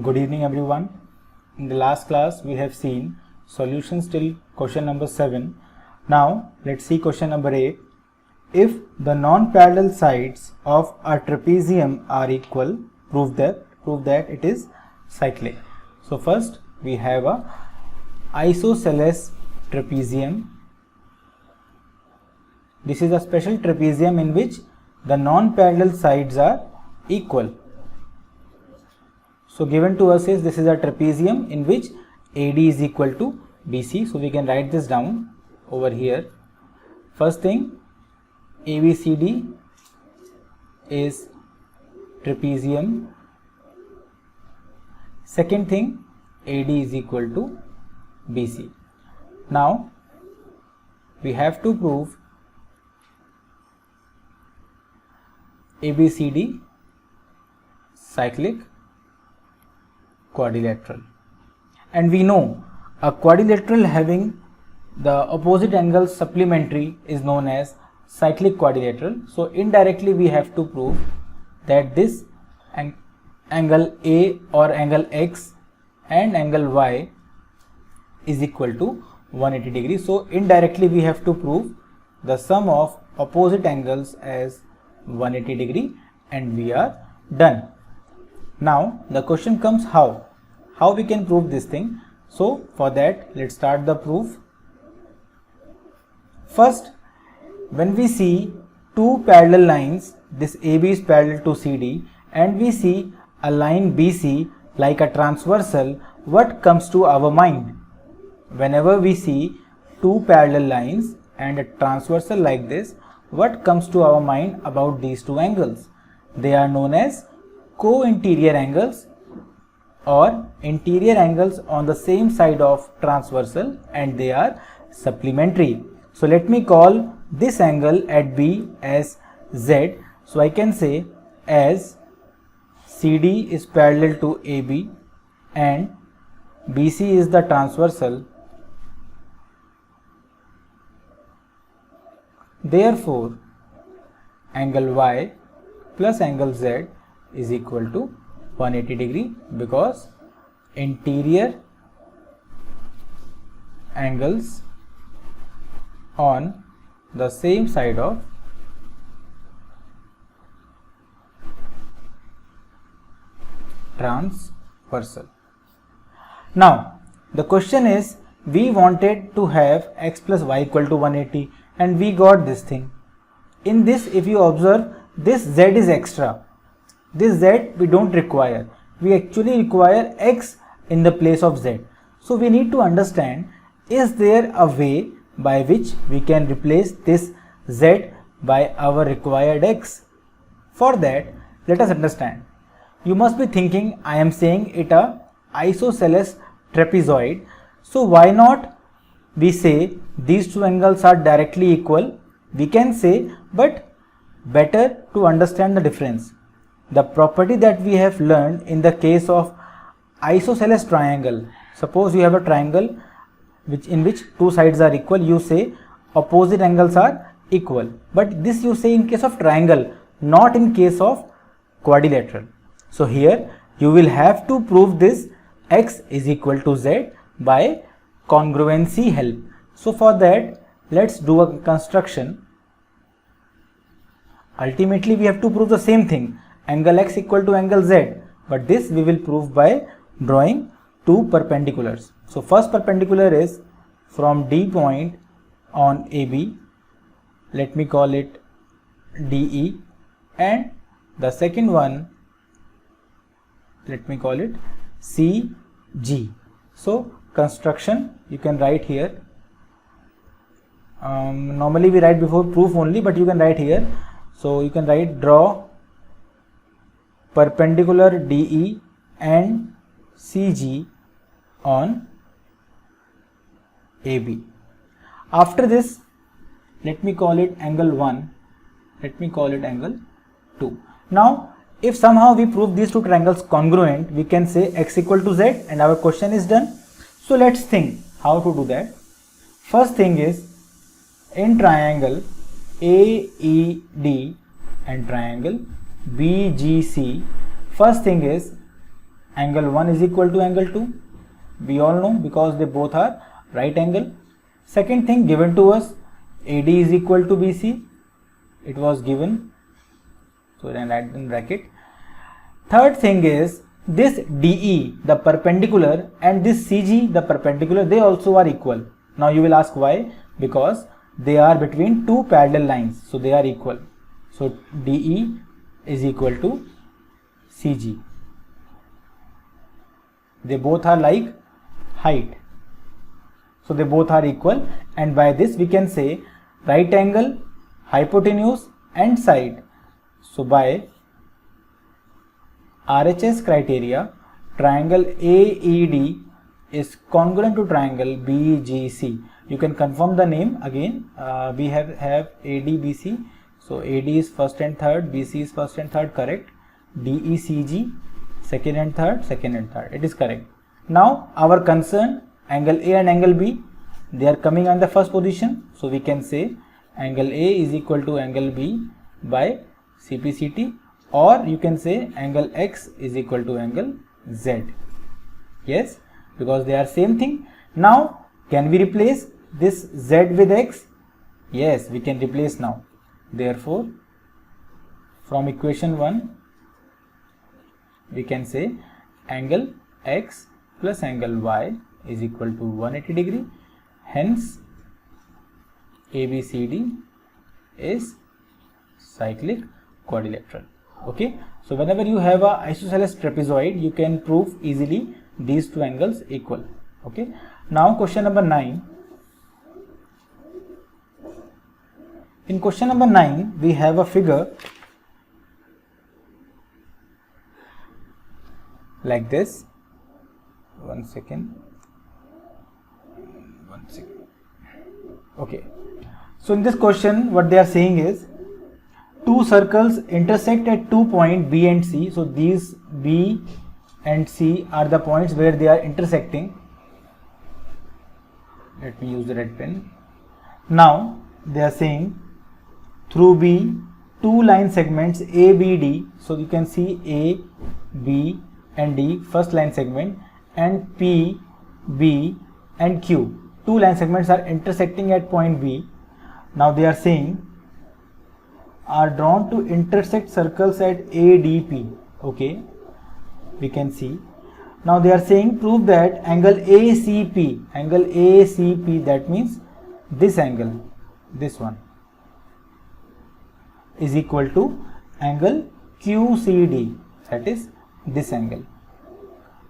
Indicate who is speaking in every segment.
Speaker 1: Good evening everyone. In the last class we have seen solutions till question number 7. Now let's see question number 8. If the non-parallel sides of a trapezium are equal, prove that it is cyclic. So first we have a isosceles trapezium. This is a special trapezium in which the non-parallel sides are equal. So given to us is this is a trapezium in which AD is equal to BC. So we can write this down over here. First thing, ABCD is trapezium. Second thing, AD is equal to BC. Now we have to prove ABCD cyclic quadrilateral, and we know a quadrilateral having the opposite angles supplementary is known as cyclic quadrilateral. So indirectly we have to prove that this angle A or angle X and angle Y is equal to 180 degrees. So indirectly we have to prove the sum of opposite angles as 180 degree, and we are done. Now the question comes how we can prove this thing. So for that let's start the proof. First, when we see two parallel lines, this AB is parallel to CD, and we see a line BC like a transversal, what comes to our mind? Whenever we see two parallel lines and a transversal like this, what comes to our mind about these two angles? They are known as co-interior angles or interior angles on the same side of transversal, and they are supplementary. So let me call this angle at B as Z. So I can say as CD is parallel to AB and BC is the transversal, therefore angle Y plus angle Z is equal to 180 degree, because interior angles on the same side of transversal. Now the question is, we wanted to have x plus y equal to 180 and we got this thing. In this, if you observe, this z is extra. This z we don't require. We actually require x in the place of z. So we need to understand, is there a way by which we can replace this z by our required x? For that, let us understand. You must be thinking, I am saying it a isosceles trapezoid. So why not we say these two angles are directly equal? We can say, but better to understand the difference. The property that we have learned in the case of isosceles triangle. Suppose you have a triangle in which two sides are equal, you say opposite angles are equal. But this you say in case of triangle, not in case of quadrilateral. So here you will have to prove this x is equal to z by congruency help. So for that, let's do a construction. Ultimately we have to prove the same thing, angle x equal to angle z, but this we will prove by drawing two perpendiculars. So first perpendicular is from D point on AB, let me call it DE, and the second one, let me call it CG. So construction you can write here. Normally we write before proof only, but you can write here. So you can write draw perpendicular DE and CG on AB. After this, let me call it angle 1, let me call it angle 2. Now if somehow we prove these two triangles congruent, we can say x equal to z and our question is done. So let's think how to do that. First thing is, in triangle AED and triangle BGC, first thing is angle 1 is equal to angle 2. We all know because they both are right angle. Second thing given to us, AD is equal to BC. It was given. So then add in bracket. Third thing is this DE, the perpendicular, and this CG, the perpendicular, they also are equal. Now you will ask why? Because they are between two parallel lines, so they are equal. So DE is equal to CG. They both are like height, so they both are equal, and by this we can say right angle, hypotenuse and side. So by RHS criteria, triangle AED is congruent to triangle BGC. You can confirm the name again. We have ADBC. So AD is first and third, BC is first and third, correct. DECG second and third, second and third. It is correct. Now our concern, angle A and angle B, they are coming on the first position. So we can say angle A is equal to angle B by CPCT, or you can say angle X is equal to angle Z. Yes, because they are same thing. Now can we replace this Z with X? Yes, we can replace now. Therefore from equation 1 we can say angle X plus angle Y is equal to 180 degree. Hence ABCD is cyclic quadrilateral. Okay, so whenever you have a isosceles trapezoid, you can prove easily these two angles equal. Okay, now question number 9. In question number 9 we have a figure like this. One second. Okay, so in this question what they are saying is two circles intersect at 2 points B and C. So these B and C are the points where they are intersecting. Let me use the red pen. Now they are saying through B two line segments ABD. So you can see A, B and D, first line segment, and P, B and Q. Two line segments are intersecting at point B. Now they are saying are drawn to intersect circles at ADP. Okay, we can see. Now they are saying prove that angle ACP, that means this angle, this one, is equal to angle QCD, that is this angle.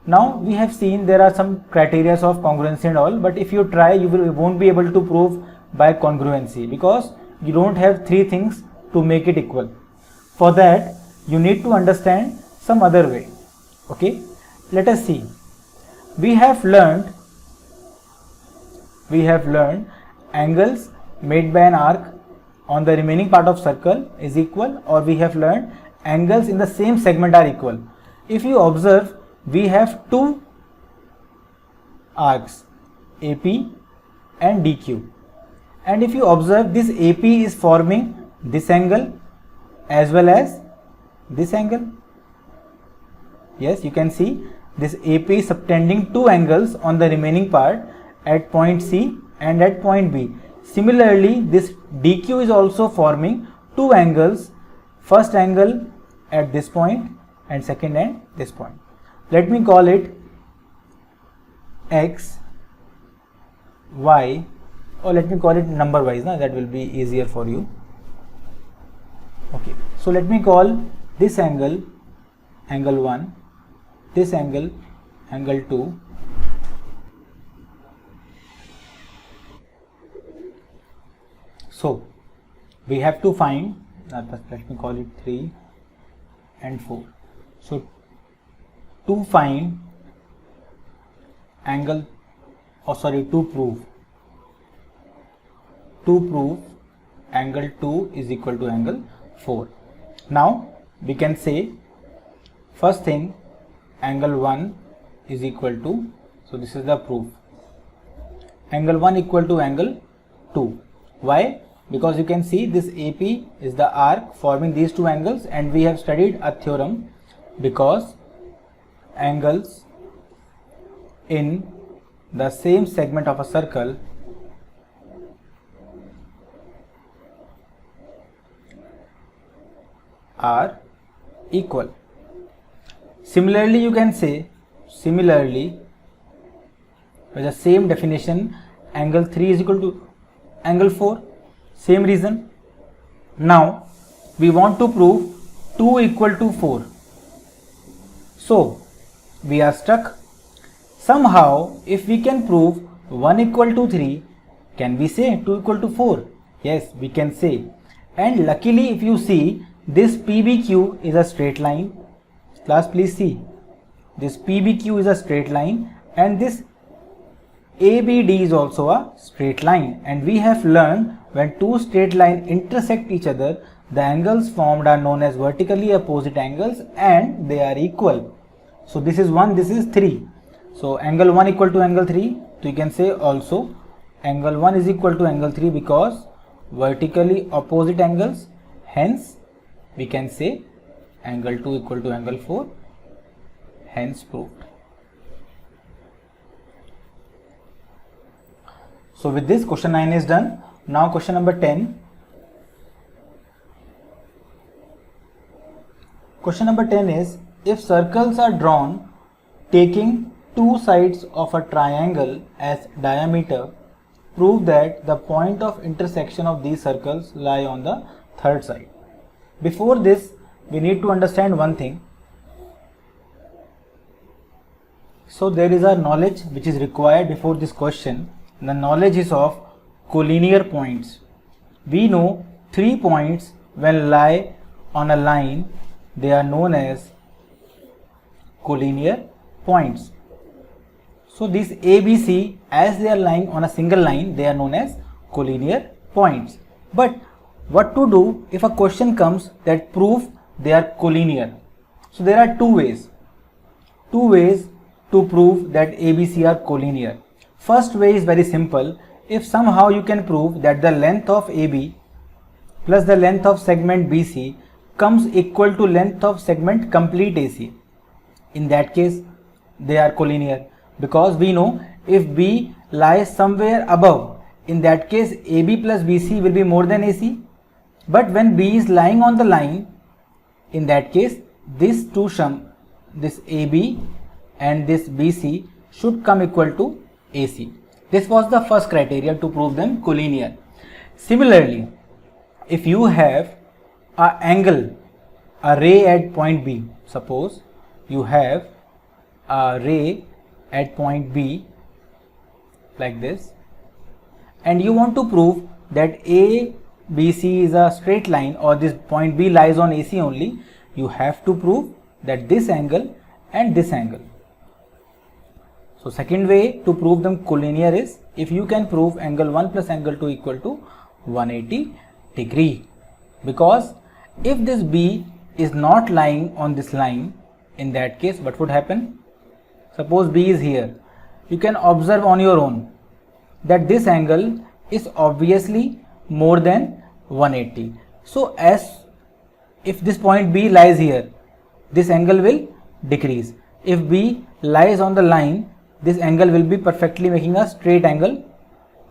Speaker 1: Now we have seen there are some criteria of congruency and all, but if you try you won't be able to prove by congruency because you don't have three things to make it equal. For that you need to understand some other way. Okay, let us see. We have learned angles made by an arc on the remaining part of circle is equal, or we have learned angles in the same segment are equal. If you observe, we have two arcs AP and DQ, and if you observe, this AP is forming this angle as well as this angle. Yes, you can see this AP is subtending two angles on the remaining part at point C and at point B. Similarly, this DQ is also forming two angles, first angle at this point and second at this point. Let me call it X, Y, or let me call it number wise, that will be easier for you. Okay, so let me call this angle, angle 1, this angle, angle 2, so we have to find, let me call it 3 and 4. So to find angle, to prove angle 2 is equal to angle 4. Now we can say first thing angle 1 is equal to, so this is the proof, angle 1 equal to angle 2. Why? Because you can see this AP is the arc forming these two angles, and we have studied a theorem, because angles in the same segment of a circle are equal. Similarly, you can say, similarly, with the same definition, angle 3 is equal to angle 4, same reason. Now, we want to prove 2 equal to 4. So, we are stuck. Somehow, if we can prove 1 equal to 3, can we say 2 equal to 4? Yes, we can say. And luckily, if you see, this PBQ is a straight line. Class, please see. This PBQ is a straight line and this ABD is also a straight line. And we have learned when two straight lines intersect each other, the angles formed are known as vertically opposite angles and they are equal. So this is 1, this is 3. So angle 1 equal to angle 3. So you can say also angle 1 is equal to angle 3 because vertically opposite angles. Hence we can say angle 2 equal to angle 4. Hence proved. So with this, question 9 is done. Now question number 10. Question number 10 is, if circles are drawn taking two sides of a triangle as diameter, prove that the point of intersection of these circles lie on the third side. Before this, we need to understand one thing. So there is a knowledge which is required before this question. The knowledge is of collinear points. We know 3 points when lie on a line, they are known as collinear points. So these ABC, as they are lying on a single line, they are known as collinear points. But what to do if a question comes that prove they are collinear? So there are two ways to prove that ABC are collinear. First way is very simple. If somehow you can prove that the length of AB plus the length of segment BC comes equal to length of segment complete AC, in that case they are collinear, because we know if B lies somewhere above, in that case AB plus BC will be more than AC. But when B is lying on the line, in that case this two sum, this AB and this BC should come equal to AC. This was the first criteria to prove them collinear. Similarly, if you have an angle, a ray at point B, suppose you have a ray at point B like this, and you want to prove that ABC is a straight line or this point B lies on AC only, you have to prove that this angle and this angle. So second way to prove them collinear is if you can prove angle 1 plus angle 2 equal to 180 degree. Because if this B is not lying on this line, in that case what would happen? Suppose B is here. You can observe on your own that this angle is obviously more than 180. So as if this point B lies here, this angle will decrease. If B lies on the line, this angle will be perfectly making a straight angle,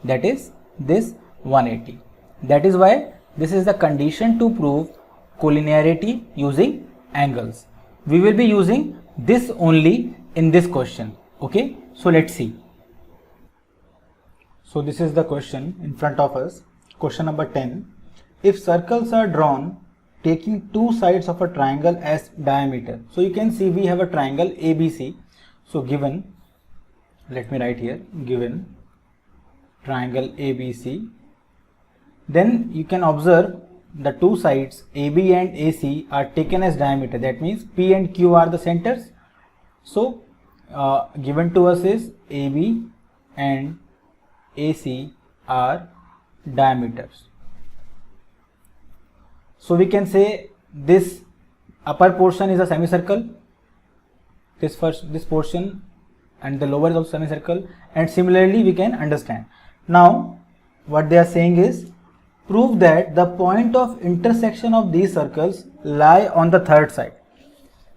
Speaker 1: that is this 180. That is why this is the condition to prove collinearity using angles. We will be using this only in this question. Okay, so let's see. So this is the question in front of us. Question number 10. If circles are drawn taking two sides of a triangle as diameter. So you can see we have a triangle ABC. So given, let me write here, given triangle ABC, then you can observe the two sides AB and AC are taken as diameter. That means P and Q are the centers. So given to us is AB and AC are diameters. So we can say this upper portion is a semicircle, this portion, and the lower is also semicircle, and similarly we can understand. Now what they are saying is prove that the point of intersection of these circles lie on the third side.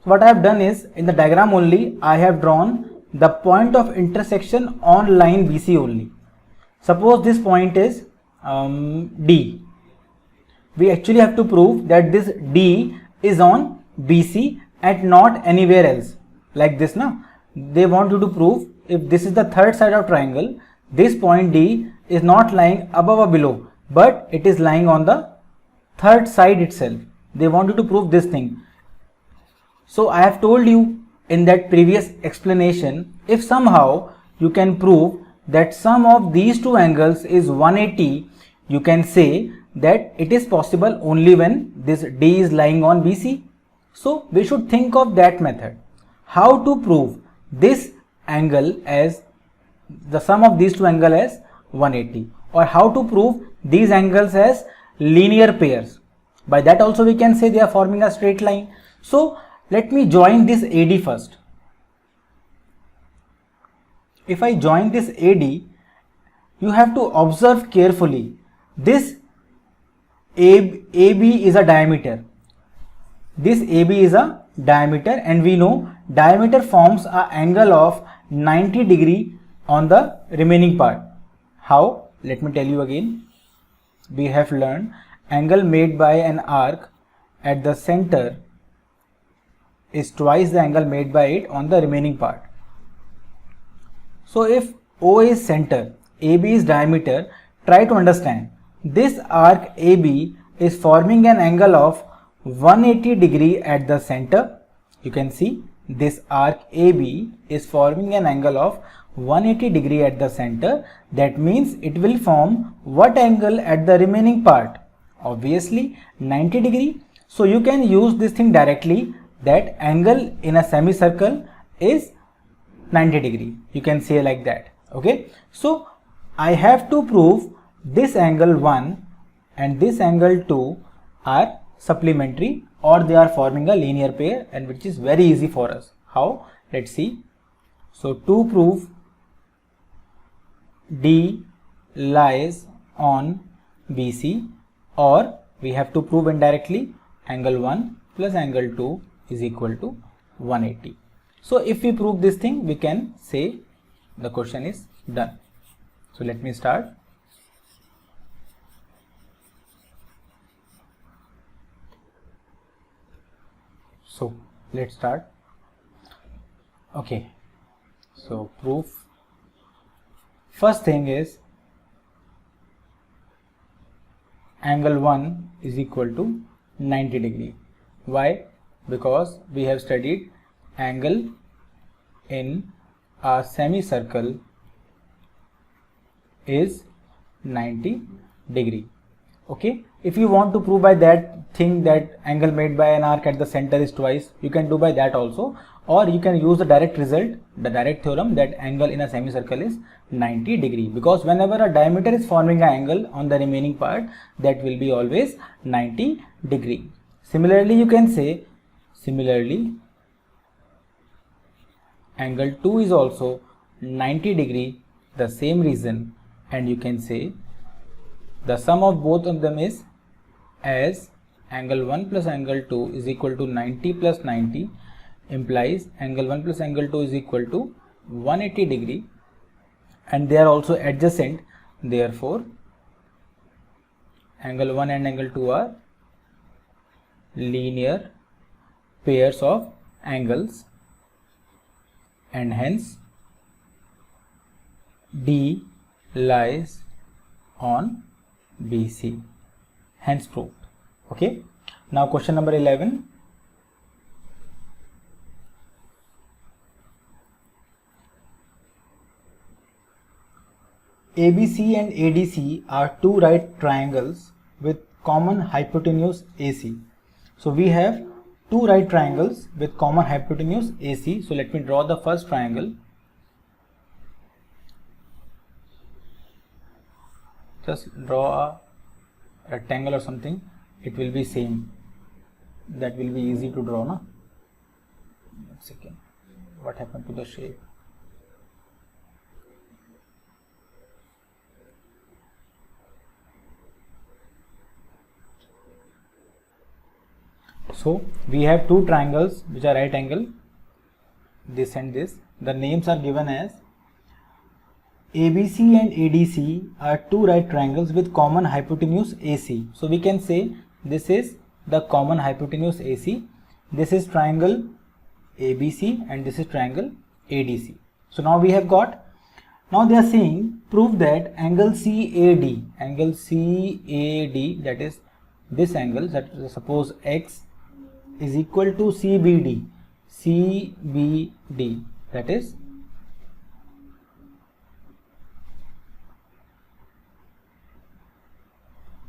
Speaker 1: So what I have done is, in the diagram only, I have drawn the point of intersection on line BC only. Suppose this point is D. We actually have to prove that this D is on BC and not anywhere else. Like this, now they want you to prove if this is the third side of triangle, this point D is not lying above or below, but it is lying on the third side itself. They want you to prove this thing. So I have told you in that previous explanation, if somehow you can prove that sum of these two angles is 180, you can say that it is possible only when this D is lying on BC. So we should think of that method. How to prove this angle as the sum of these two angles as 180, or how to prove these angles as linear pairs. By that also we can say they are forming a straight line. So let me join this AD first. If I join this AD, you have to observe carefully. This AB is a diameter. This AB is a diameter, and we know diameter forms an angle of 90 degree on the remaining part. How? Let me tell you again. We have learned angle made by an arc at the center is twice the angle made by it on the remaining part. So if O is center, AB is diameter, try to understand. This arc AB is forming an angle of 180 degree at the center. You can see this arc AB is forming an angle of 180 degree at the center. That means it will form what angle at the remaining part? Obviously 90 degree. So you can use this thing directly, that angle in a semicircle is 90 degree. You can say like that. Okay. So I have to prove this angle 1 and this angle 2 are supplementary, or they are forming a linear pair, and which is very easy for us. How? Let's see. So to prove D lies on BC, or we have to prove indirectly angle 1 plus angle 2 is equal to 180. So if we prove this thing, we can say the question is done. So let me start. So let's start. Okay, so proof. First thing is angle 1 is equal to 90 degree. Why? Because we have studied angle in a semicircle is 90 degree. Okay, if you want to prove by that thing that angle made by an arc at the center is twice, you can do by that also, or you can use the direct result, the direct theorem, that angle in a semicircle is 90 degree, because whenever a diameter is forming an angle on the remaining part, that will be always 90 degree. Similarly, you can say angle 2 is also 90 degree, the same reason, and you can say the sum of both of them is, as angle 1 plus angle 2 is equal to 90 plus 90, implies angle 1 plus angle 2 is equal to 180 degree, and they are also adjacent. Therefore angle 1 and angle 2 are linear pairs of angles, and hence D lies on BC, hence proved. Okay, now question number 11. ABC and ADC are two right triangles with common hypotenuse AC. So we have two right triangles with common hypotenuse AC. So let me draw the first triangle. Just draw a rectangle or something, it will be same, that will be easy to draw, na? 1 second, what happened to the shape? So we have two triangles which are right angle, this and this. The names are given as ABC and ADC are two right triangles with common hypotenuse AC. So we can say this is the common hypotenuse AC. This is triangle ABC and this is triangle ADC. So now we have got, now they are saying prove that angle CAD, that is this angle, that suppose X is equal to CBD, that is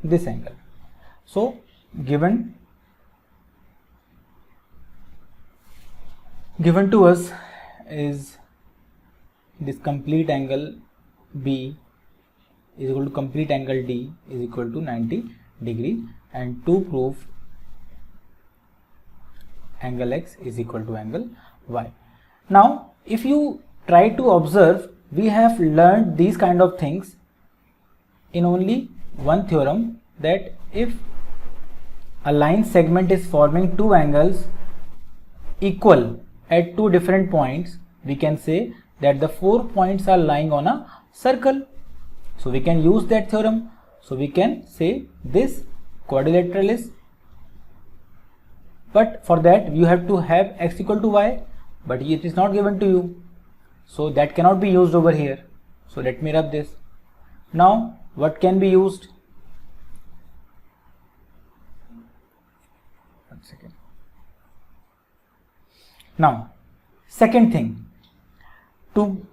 Speaker 1: this angle. So given to us is this complete angle B is equal to complete angle D is equal to 90 degree, and to prove angle X is equal to angle Y. Now if you try to observe, we have learned these kind of things in only one theorem, that if a line segment is forming two angles equal at two different points, we can say that the 4 points are lying on a circle. So we can use that theorem. So we can say this quadrilateral is, but for that you have to have x equal to y, but it is not given to you, so that cannot be used over here. So let me rub this. Now what can be used? One second. Now second thing, to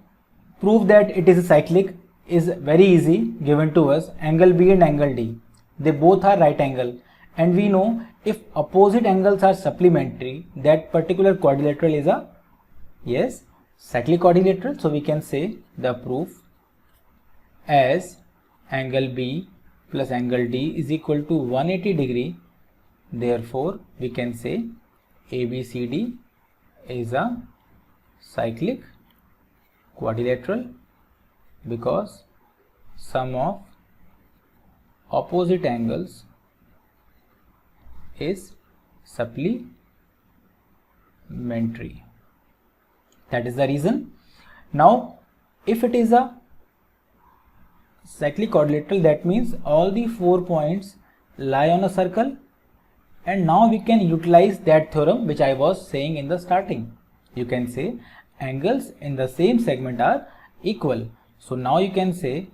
Speaker 1: prove that it is a cyclic is very easy. Given to us angle B and angle D, they both are right angle, and we know if opposite angles are supplementary, that particular quadrilateral is a cyclic quadrilateral. So we can say the proof as angle B plus angle D is equal to 180 degree, therefore we can say ABCD is a cyclic quadrilateral because sum of opposite angles is supplementary. That is the reason. Now if it is a cyclic quadrilateral, that means all the 4 points lie on a circle, and now we can utilize that theorem which I was saying in the starting. You can say angles in the same segment are equal. So now you can say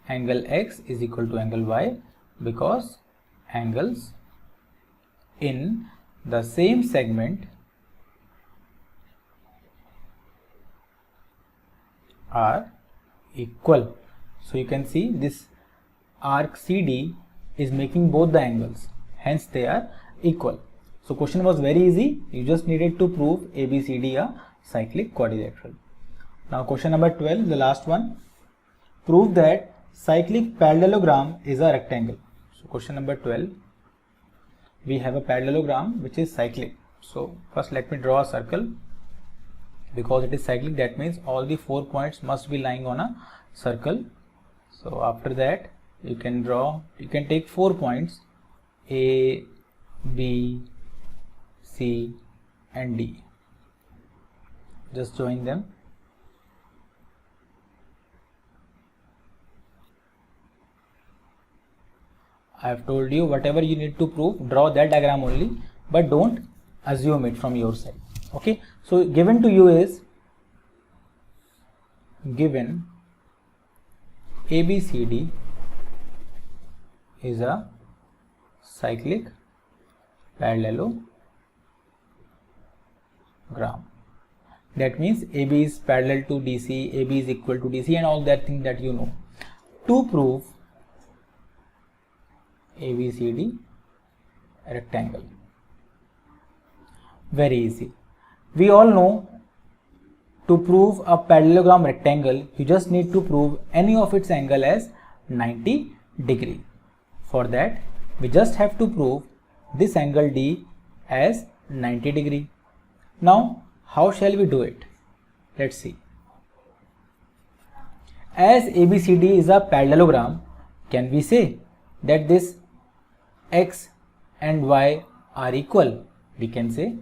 Speaker 1: angle X is equal to angle Y because angles in the same segment are equal. So you can see this arc CD is making both the angles, hence they are equal. So question was very easy, you just needed to prove ABCD a cyclic quadrilateral. Now question number 12, the last one, prove that cyclic parallelogram is a rectangle. So question number 12, we have a parallelogram which is cyclic. So first let me draw a circle. Because it is cyclic, that means all the 4 points must be lying on a circle. So after that you can take 4 points A, B, C and D. Just join them. I have told you whatever you need to prove, draw that diagram only, but don't assume it from your side. Okay, so given to you is given ABCD is a cyclic parallelogram. That means AB is parallel to DC, AB is equal to DC and all that thing that you know. To prove ABCD rectangle, very easy. We all know to prove a parallelogram rectangle, you just need to prove any of its angle as 90 degree. For that, we just have to prove this angle D as 90 degree. Now, how shall we do it? Let's see. As ABCD is a parallelogram, can we say that this X and Y are equal? We can say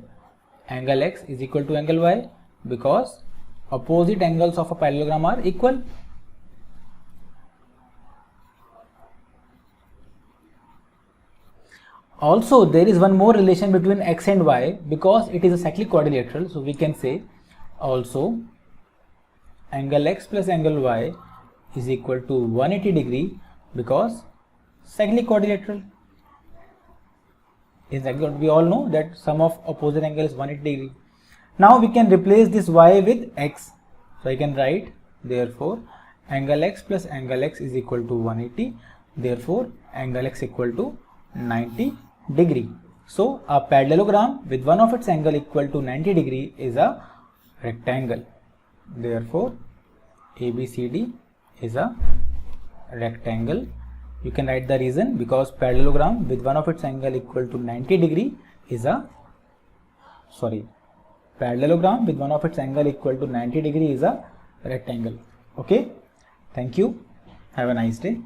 Speaker 1: angle x is equal to angle y because opposite angles of a parallelogram are equal. Also, there is one more relation between x and y because it is a cyclic quadrilateral. So we can say also angle x plus angle y is equal to 180 degree because cyclic quadrilateral. In fact, we all know that sum of opposite angle is 180 degree. Now we can replace this y with x. So I can write therefore angle x plus angle x is equal to 180. Therefore angle x equal to 90 degree. So a parallelogram with one of its angle equal to 90 degree is a rectangle. Therefore ABCD is a rectangle. You can write the reason because parallelogram with one of its angle equal to 90 degree is a parallelogram with one of its angle equal to 90 degree is a rectangle. Okay, thank you, have a nice day.